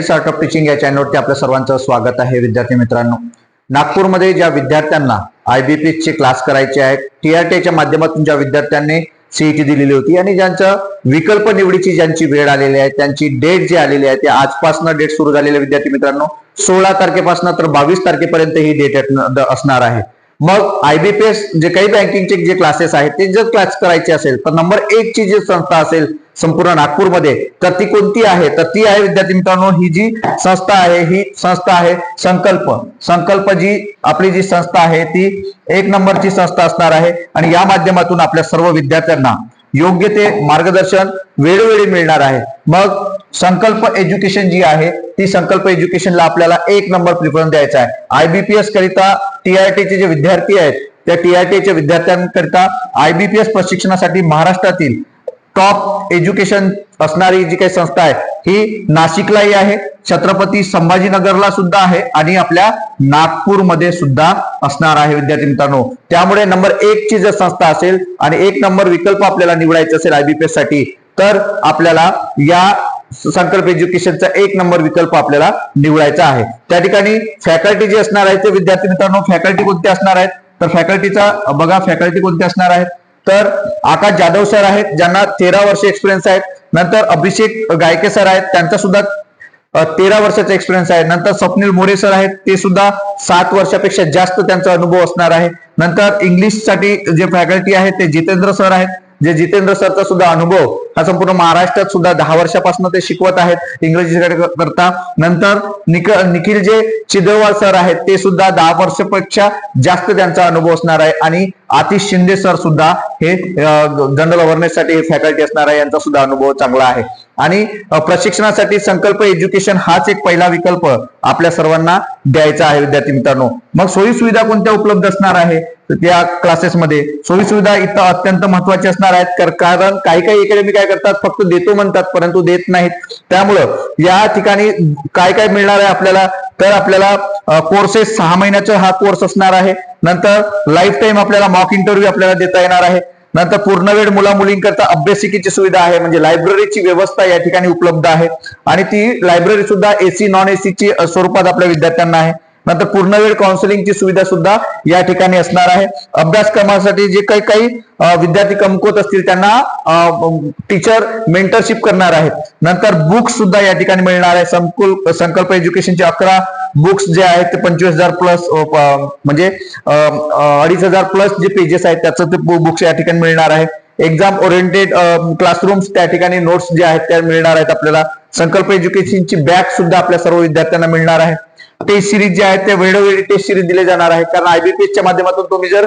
Startup teaching या चॅनलवरती आपल्या सर्वांचं स्वागत आहे. विद्यार्थी मित्रांनो, नागपूरमध्ये ज्या विद्यार्थ्यांना IBPS चे क्लास करायचे आहेत, TRTच्या माध्यमातून ज्या विद्यार्थ्यांनी CET दिलेली होती आणि ज्यांचं विकल्प निवडीची ज्यांची वेळ आलेली आहे, त्यांची डेट जी आलेली आहे, ते आजपासून डेट सुरू झालेले विद्यार्थी मित्रांनो 16 तारखेपासून तर 22 तारखेपर्यंत ही डेट असणार आहे. मग IBPS जे काही बँकिंगचे जे क्लासेस आहेत ते जर क्लास करायचे असेल तर नंबर 1 ची जी संस्था असेल संपूर्ण नागपूरमध्ये तर ती कोणती आहे, तर ती आहे विद्यार्थी मित्रांनो, ही जी संस्था आहे ही संस्था आहे संकल्प जी आपली जी संस्था आहे ती 1 नंबरची संस्था असणार आहे आणि या माध्यमातून आपल्या सर्व विद्यार्थ्यांना योग्य ते मार्गदर्शन वेळोवेळी मिळणार आहे. मग संकल्प एज्युकेशन जी आहे ती संकल्प एज्युकेशनला आपल्याला 1 नंबर प्रिफरन्स द्यायचा आहे. IBPS करिता TRTचे जे विद्यार्थी आहेत त्या TRTच्या विद्यार्थ्यांकरिता IBPS प्रशिक्षणासाठी महाराष्ट्रातील टॉप एज्युकेशन असणारी जी काही संस्था आहे ही नाशिकलाही आहे, छत्रपती संभाजीनगरला सुद्धा आहे आणि आपल्या नागपूरमध्ये सुद्धा असणार आहे विद्यार्थी मित्रांनो. त्यामुळे नंबर 1 ची जर संस्था असेल आणि 1 नंबर विकल्प आपल्याला निवडायचा असेल IBPS साठी तर आपल्याला या संकल्प एज्युकेशनचा 1 नंबर विकल्प आपल्याला निवडायचा आहे. त्या ठिकाणी फॅकल्टी जी असणार आहे ते विद्यार्थी मित्रांनो, फॅकल्टी कोणते असणार आहेत तर फॅकल्टीचा बघा, फॅकल्टी कोणते असणार आहेत तर आकाश जाधव सर आहेत ज्यांना 13 वर्ष एक्सपिरियन्स आहेत. नंतर अभिषेक गायके सर आहेत त्यांचा सुद्धा 13 वर्षाचा एक्सपिरियन्स आहे. नंतर स्वप्नील मोरे सर आहेत ते सुद्धा 7 वर्षापेक्षा जास्त त्यांचा अनुभव असणार आहे. नंतर इंग्लिश साठी जे फॅकल्टी आहेत ते जितेंद्र सर आहेत, जे जितेंद्र सरचा सुद्धा अनुभव हा संपूर्ण महाराष्ट्रात सुद्धा 10 वर्षापासून ते शिकवत आहेत इंग्रजी करता. नंतर निखिल जे चिदवाल सर आहेत ते सुद्धा 10 वर्षापेक्षा जास्त त्यांचा अनुभव असणार आहे आणि आतिश शिंदे सर सुद्धा हे जनरल अवेअरनेस साठी हे फॅकल्टी असणार आहे, यांचा सुद्धा अनुभव चांगला आहे. आणि प्रशिक्षणासाठी संकल्प एज्युकेशन हाच एक पहिला विकल्प आपल्या सर्वांना द्यायचा आहे विद्यार्थी मित्रांनो. मग सोयी सुविधा कोणत्या उपलब्ध असणार आहे तर त्या क्लासेसमध्ये सोयी सुविधा इथं अत्यंत महत्वाची असणार आहेत, कारण काही अकॅडमी काय करतात फक्त देतो म्हणतात परंतु देत नाहीत. त्यामुळं या ठिकाणी काय काय मिळणार आहे आपल्याला तर आपल्याला कोर्सेस 6 महिन्याचा हा कोर्स असणार आहे. नंतर लाईफ टाईम आपल्याला मॉक इंटरव्ह्यू आपल्याला देता येणार आहे. नंतर पूर्णवेळ मुला मुलींकरता अभ्यासिकेची सुविधा आहे, म्हणजे लायब्ररीची व्यवस्था या ठिकाणी उपलब्ध आहे आणि ती लायब्ररी सुद्धा AC नॉन AC ची स्वरूपात आपल्या विद्यार्थ्यांना आहे. नंतर पूर्णवेळ काउन्सिलिंगची सुविधा सुद्धा या ठिकाणी असणार आहे. अभ्यासक्रमासाठी जे काही विद्यार्थी कमकुवत असतील त्यांना टीचर मेंटरशिप करणार आहेत. नंतर बुक्स सुद्धा या ठिकाणी मिळणार आहे. संकल्प एज्युकेशनचे 11 बुक्स जे आहेत ते 25,000 प्लस म्हणजे 2,500 प्लस जे पेजेस आहेत त्याचं ते बुक्स या ठिकाणी मिळणार आहे. एक्झाम ओरिएंटेड क्लासरूम्स त्या ठिकाणी नोट्स जे आहेत त्या मिळणार आहेत आपल्याला. संकल्प एज्युकेशनची बॅग सुद्धा आपल्या सर्व विद्यार्थ्यांना मिळणार आहे. टेस्ट सिरीज जे आहेत ते वेळोवेळी टेस्ट सिरीज दिले जाणार आहे, कारण IBPSच्या माध्यमातून तुम्ही जर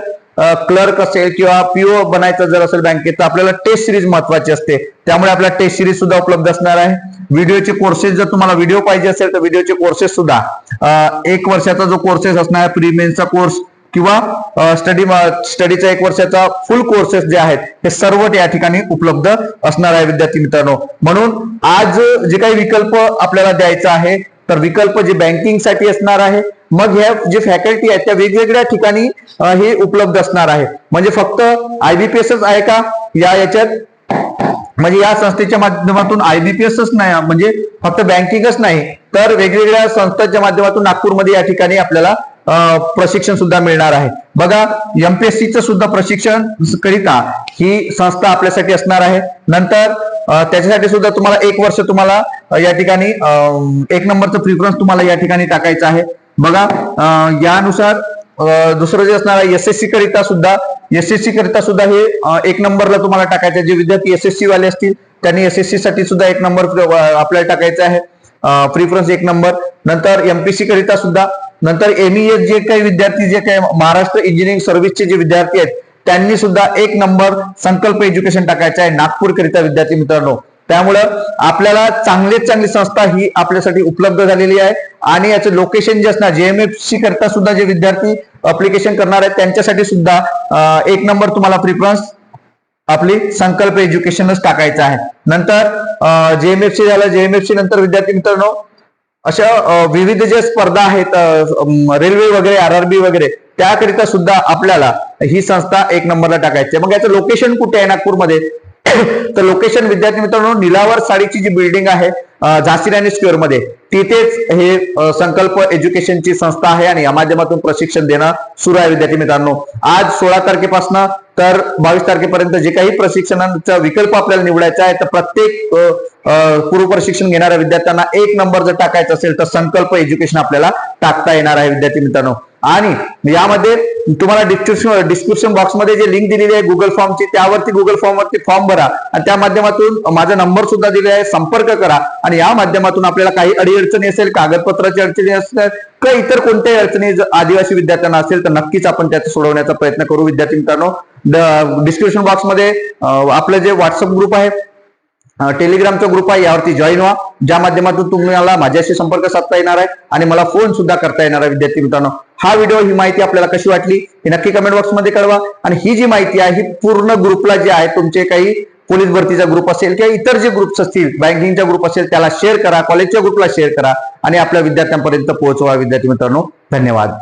क्लर्क असेल किंवा PO बनायचं जर असेल बँकेत तर आपल्याला टेस्ट सिरीज महत्वाची असते, त्यामुळे आपल्याला टेस्ट सिरीज सुद्धा उपलब्ध असणार आहे. व्हिडिओचे कोर्सेस जर तुम्हाला व्हिडिओ पाहिजे असेल तर व्हिडिओचे कोर्सेस सुद्धा 1 वर्षाचा जो कोर्सेस असणार आहे प्री मेन्सचा कोर्स किंवा स्टडीचा 1 वर्षाचा फुल कोर्सेस जे आहेत हे सर्व या ठिकाणी उपलब्ध असणार आहे विद्यार्थी मित्रांनो. म्हणून आज जे काही विकल्प आपल्याला द्यायचा आहे तर विकल्प जे बँकिंग साठी असणार आहे, मग ह्या जे फॅकल्टी आहेत त्या वेगवेगळ्या ठिकाणी हे उपलब्ध असणार आहे. म्हणजे फक्त IBPSच आहे का याच्यात, म्हणजे या संस्थेच्या माध्यमातून IBPSच नाही म्हणजे फक्त बँकिंगच नाही तर वेगवेगळ्या संस्थांच्या माध्यमातून नागपूरमध्ये या ठिकाणी आपल्याला प्रशिक्षण सुद्धा मिळणार आहे. बघा, MPSCचं सुद्धा प्रशिक्षण करिता ही संस्था आपल्यासाठी असणार आहे. नंतर त्याच्यासाठी सुद्धा तुम्हाला 1 वर्ष तुम्हाला या ठिकाणी 1 नंबरचं प्रिफरन्स तुम्हाला या ठिकाणी टाकायचं आहे. बघा, यानुसार दुसरं जे असणार आहे SSC करिता सुद्धा हे 1 नंबरला तुम्हाला टाकायचं आहे. जे विद्यार्थी SSC वाले असतील त्यांनी SSC साठी सुद्धा 1 नंबर आपल्याला टाकायचं आहे, प्रिफरन्स 1 नंबर. नंतर MPC करिता सुद्धा, नंतर MES जे काही विद्यार्थी जे काही महाराष्ट्र इंजिनिअरिंग सर्व्हिसचे जे विद्यार्थी आहेत त्यांनी सुद्धा 1 नंबर संकल्प एज्युकेशन टाकायचं आहे नागपूर करिता विद्यार्थी मित्रांनो. त्यामुळं आपल्याला चांगली संस्था ही आपल्यासाठी उपलब्ध झालेली आहे आणि याचं लोकेशन जे असणार JMFC करता सुद्धा जे विद्यार्थी अप्लिकेशन करणार आहेत त्यांच्यासाठी सुद्धा 1 नंबर तुम्हाला प्रिफरन्स आपली संकल्प एज्युकेशनच टाकायचं आहे. नंतर JMFC झालं, JMFC नंतर विद्यार्थी मित्रांनो अशा विविध ज्या स्पर्धा आहेत रेल्वे वगैरे RRB वगैरे त्याकरिता सुद्धा आपल्याला ही संस्था 1 नंबरला टाकायची आहे. मग याचं लोकेशन कुठे आहे नागपूरमध्ये तर लोकेशन विद्यार्थी मित्रांनो निलावर साडीची जी बिल्डिंग आहे झांसी राणी स्क्वेअर मध्ये, तिथेच हे संकल्प एज्युकेशनची संस्था आहे आणि या माध्यमातून प्रशिक्षण देणं सुरू आहे विद्यार्थी मित्रांनो. आज 16 तारखेपासून तर 22 तारखेपर्यंत जे काही प्रशिक्षणाचा विकल्प आपल्याला निवडायचा आहे, तर प्रत्येक पूर्व प्रशिक्षण घेणाऱ्या विद्यार्थ्यांना 1 नंबर जर टाकायचा असेल तर संकल्प एज्युकेशन आपल्याला टाकता येणार आहे विद्यार्थी मित्रांनो. आणि यामध्ये तुम्हाला डिस्क्रिप्शन बॉक्समध्ये जे लिंक दिलेली आहे गुगल फॉर्मची, त्यावरती गुगल फॉर्मवरती फॉर्म भरा आणि त्या माध्यमातून माझा नंबर सुद्धा दिलेला आहे, संपर्क करा आणि या माध्यमातून आपल्याला काही अडीअडचणी असेल, कागदपत्राची अडचणी असेल किंवा इतर कोणत्याही अडचणी आदिवासी विद्यार्थ्यांना असेल तर नक्कीच आपण त्याचा सोडवण्याचा प्रयत्न करू विद्यार्थी मित्रांनो. डिस्क्रिप्शन बॉक्समध्ये आपलं जे व्हॉट्सअप ग्रुप आहे, टेलिग्रामचा ग्रुप आहे, यावरती जॉईन व्हा, ज्या माध्यमातून तुम्हाला माझ्याशी संपर्क साधता येणार आहे आणि मला फोन सुद्धा करता येणार आहे विद्यार्थी मित्रांनो. हा व्हिडिओ, ही माहिती आपल्याला कशी वाटली हे नक्की कमेंट बॉक्समध्ये कळवा आणि ही जी माहिती आहे ही पूर्ण ग्रुपला जे आहे, तुमचे काही पोलीस भरतीचा ग्रुप असेल किंवा इतर जे ग्रुप्स असतील, बँकिंगचा ग्रुप असेल, त्याला शेअर करा, कॉलेजच्या ग्रुपला शेअर करा आणि आपल्या विद्यार्थ्यांपर्यंत पोहोचवा विद्यार्थी मित्रांनो. धन्यवाद.